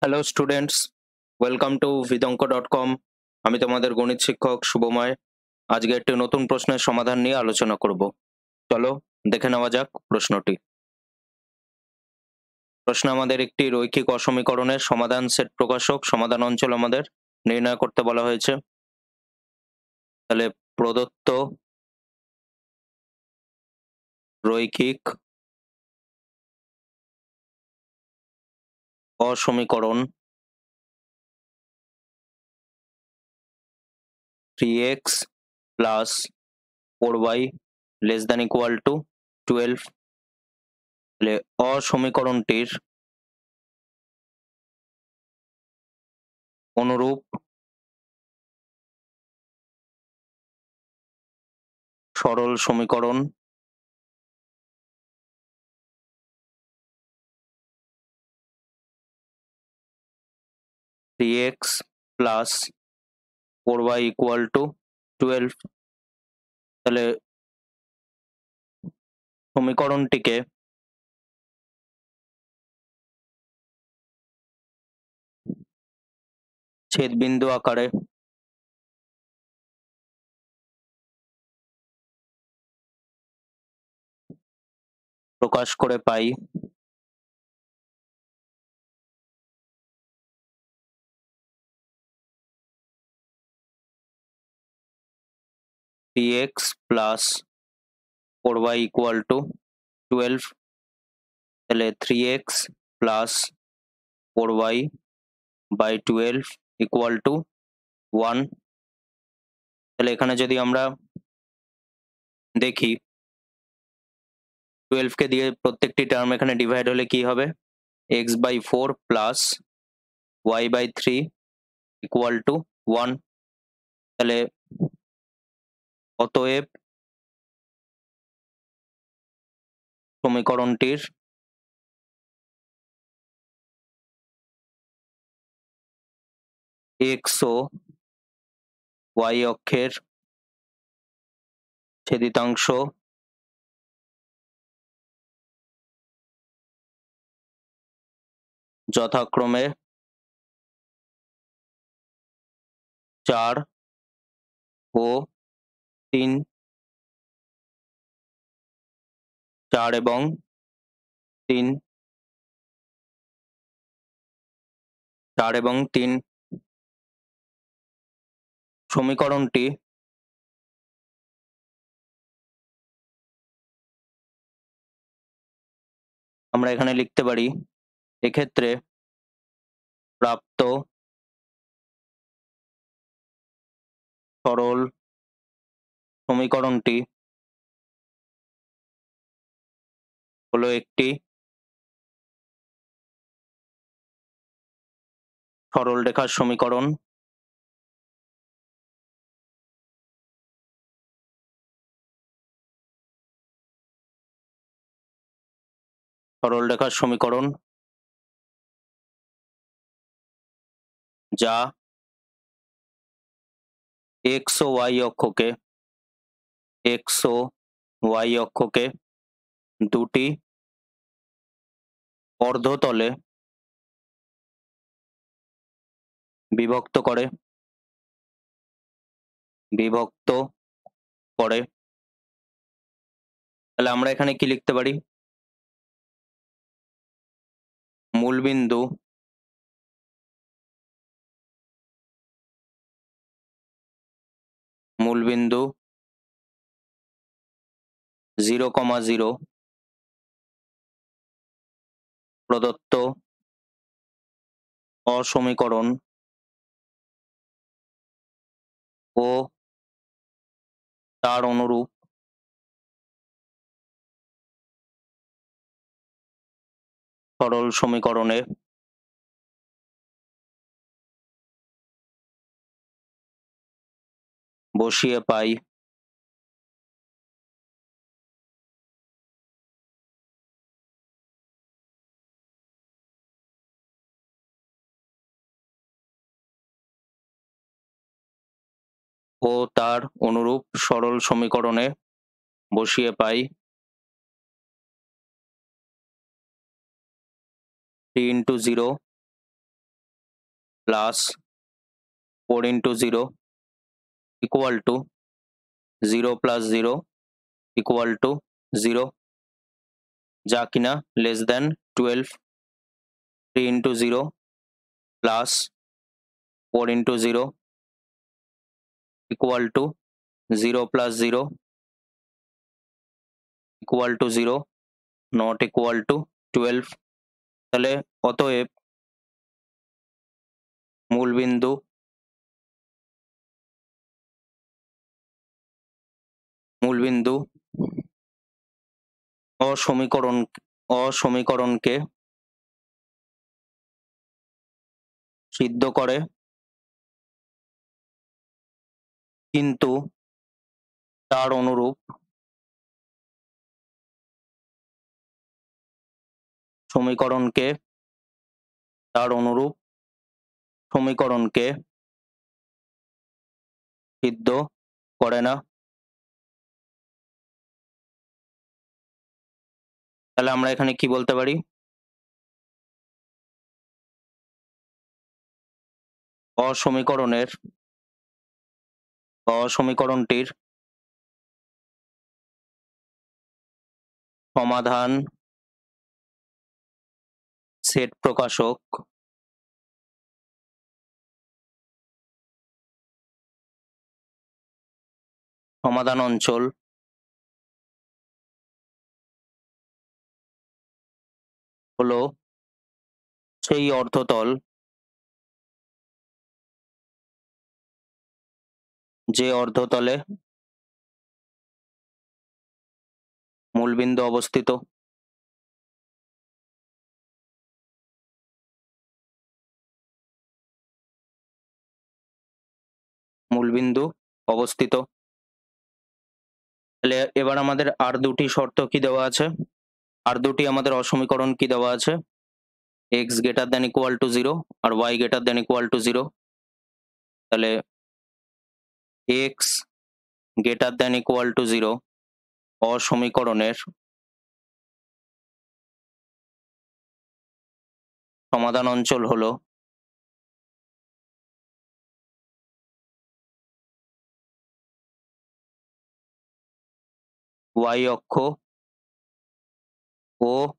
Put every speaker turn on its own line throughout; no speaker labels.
Hello students, welcome to vidanko.com। আমি তোমাদের গণিত শিক্ষক শুভময়। আজকে একটি নতুন প্রশ্নের সমাধান নিয়ে আলোচনা করব। চলো দেখে নেওয়া যাক প্রশ্নটি। প্রশ্ন আমাদের একটি রৈখিক অসমীকরণের সমাধান সেট প্রকাশক সমাধান অঞ্চল আমাদের নির্ণয় করতে বলা হয়েছে। তাহলে প্রদত্ত রৈখিক অসমীকরণ 3x plus 4y less than equal to 12। তাহলে অসমীকরণটির অনুরূপ সরল সমীকরণ three x plus 4y equal to 12। তাহলে সমীকরণটিকে ছেদবিন্দু আকারে প্রকাশ করে পাই three x plus 4y equal to 12। তাহলে 3x plus 4y by 12 equal to 1। তাহলে এখানে যদি আমরা দেখি 12 কে দিয়ে প্রত্যেকটি টার্ম এখানে ডিভাইড হলে কি হবে, x by 4 plus y by 3 equal to 1। তাহলে অতএব সমীকরণটির x ও y অক্ষের ছেদিতাংশ যথাক্রমে 4 ও 3, 4 এবং 3, 4 এবং 3। সমীকরণটি আমরা এখানে লিখতে পারি, এক্ষেত্রে প্রাপ্ত সরল সমীকরণটি হলো একটি সরল রেখার সমীকরণ। সরল রেখার সমীকরণ যা x ও y অক্ষকে দুটি অর্ধতলে বিভক্ত করে তাহলে আমরা এখানে কি লিখতে পারি, মূলবিন্দু মূলবিন্দু 0,0 প্রদত্ত অসমীকরণ ও তার অনুরূপ সরল সমীকরণে বসিয়ে পাই ও তার অনুরূপ সরল সমীকরণে বসিয়ে পাই 3 into 0 plus 4 × 0 equal to 0 + 0 equal to 0, যা কিনা less than 12। 3 × 0 plus 4 × 0 equal to 0 + 0 equal to 0, not equal to 12। তাহলে অতএব মূলবিন্দু অসমীকরণকে সিদ্ধ করে, কিন্তু তার অনুরূপ সমীকরণকে সিদ্ধ করে না। তাহলে আমরা এখানে কি বলতে পারি? অসমীকরণটির সমাধান সেট প্রকাশক সমাধান অঞ্চল হলো সেই অর্ধতল যে অর্ধতলে মূলবিন্দু অবস্থিত। তাহলে এবার আমাদের আর দুটি শর্ত কি দেওয়া আছে? আর দুটি আমাদের অসমীকরণ কি দেওয়া আছে? x > 0 আর y > 0। তাহলে x > 0 অসমীকরণের সমাধান অঞ্চল হলো y অক্ষ ও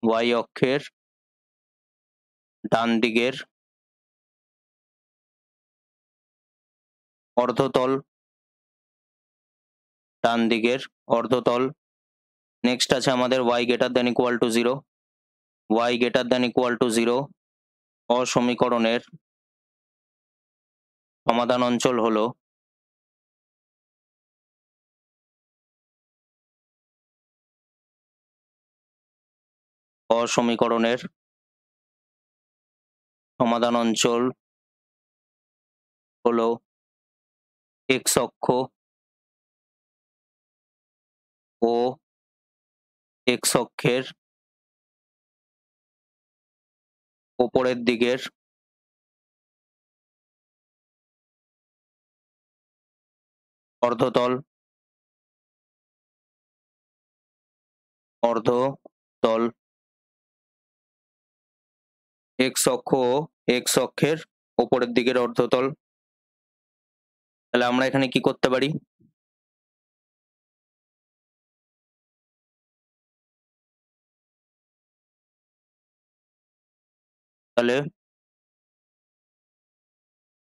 y অক্ষের ডান দিকের অর্ধতল। নেক্সট আছে আমাদের y > 0। y > 0 অসমীকরণের সমাধান অঞ্চল হলো x অক্ষ ও x অক্ষের উপরের দিকের অর্ধতল। x অক্ষ ও x অক্ষের উপরের দিকের অর্ধতল। তাহলে আমরা এখানে কি করতে পারি? তাহলে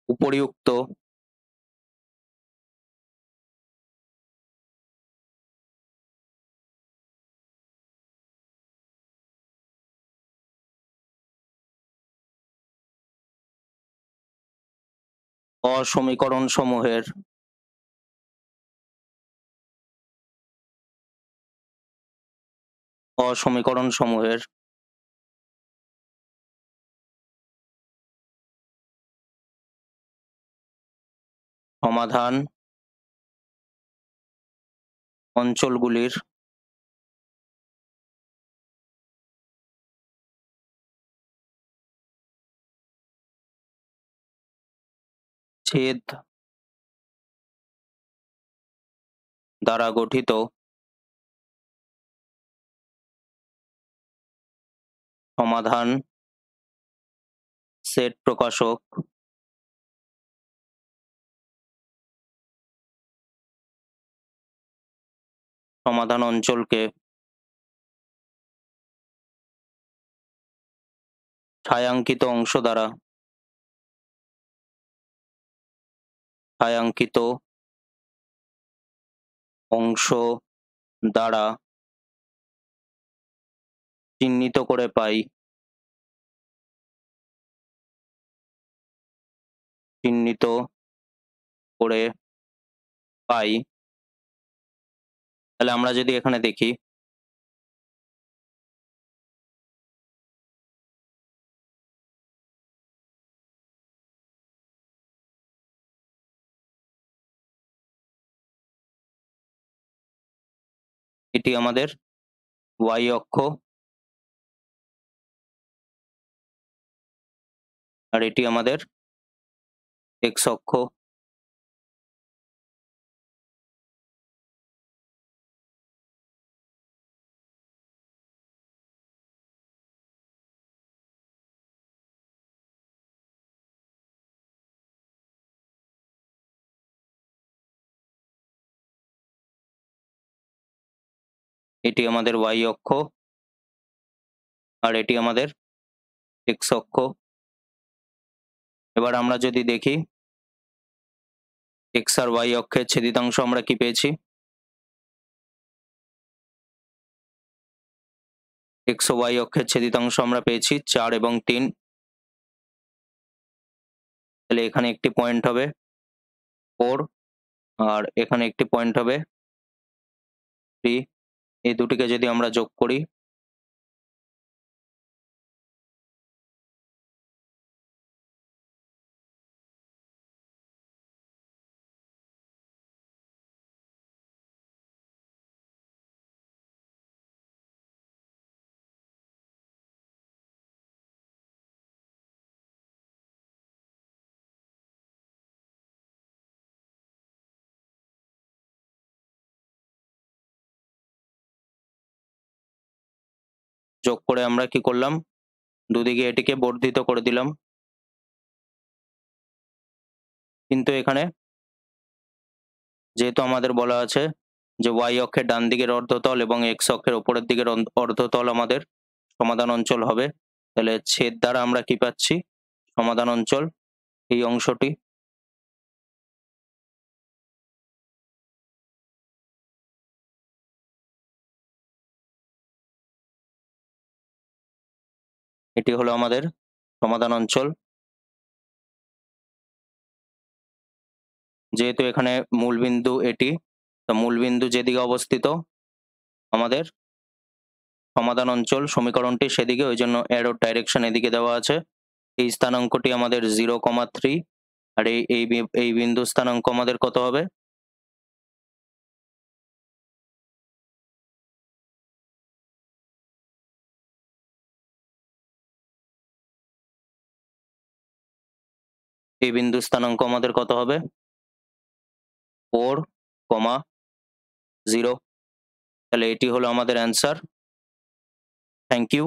উপরিউক্ত অসমীকরণ সমূহের সমাধান অঞ্চলগুলির ছেদ দ্বারা গঠিত সমাধান সেট প্রকাশক সমাধান অঞ্চলকে ছায়াঙ্কিত অংশ দ্বারা ছায়াঙ্কিত অংশ দ্বারা চিহ্নিত করে পাই চিহ্নিত করে পাই। তাহলে আমরা যদি এখানে দেখি এটি আমাদের y অক্ষ আর এটি আমাদের x অক্ষ। এটি আমাদের y অক্ষ আর এটি আমাদের x অক্ষ। এবার আমরা যদি দেখি x আর y অক্ষের ছেদিতাংশ আমরা কি পেয়েছি, x ও y অক্ষের ছেদিতাংশ আমরা পেয়েছি 4 এবং 3। তাহলে এখানে একটি পয়েন্ট হবে 4 আর এখানে একটি পয়েন্ট হবে 3। এই দুটিকে যদি আমরা যোগ করি যোগ করে আমরা কি করলাম, দুদিকে এটিকে বর্ধিত করে দিলাম। কিন্তু এখানে যেহেতু আমাদের বলা আছে যে y অক্ষের ডান দিকের অর্ধতল এবং x অক্ষের উপরের দিকের অর্ধতল আমাদের সমাধান অঞ্চল হবে, তাহলে ছেদ দ্বারা আমরা কি পাচ্ছি, সমাধান অঞ্চল এই অংশটি। এটি হলো আমাদের সমাধান অঞ্চল। যেহেতু এখানে মূলবিন্দু এটি, তো মূলবিন্দু যেদিকে অবস্থিত আমাদের সমাধান অঞ্চল সমীকরণটি সেদিকে, ওই জন্য অ্যারোর ডাইরেকশন এদিকে দেওয়া আছে। এই স্থানাঙ্কটি আমাদের 0,3 আর এই বিন্দু স্থানাঙ্ক আমাদের কত হবে, এই বিন্দু স্থানাঙ্ক আমাদের কত হবে 4,0। তাহলে এটি হলো আমাদের অ্যান্সার। Thank you.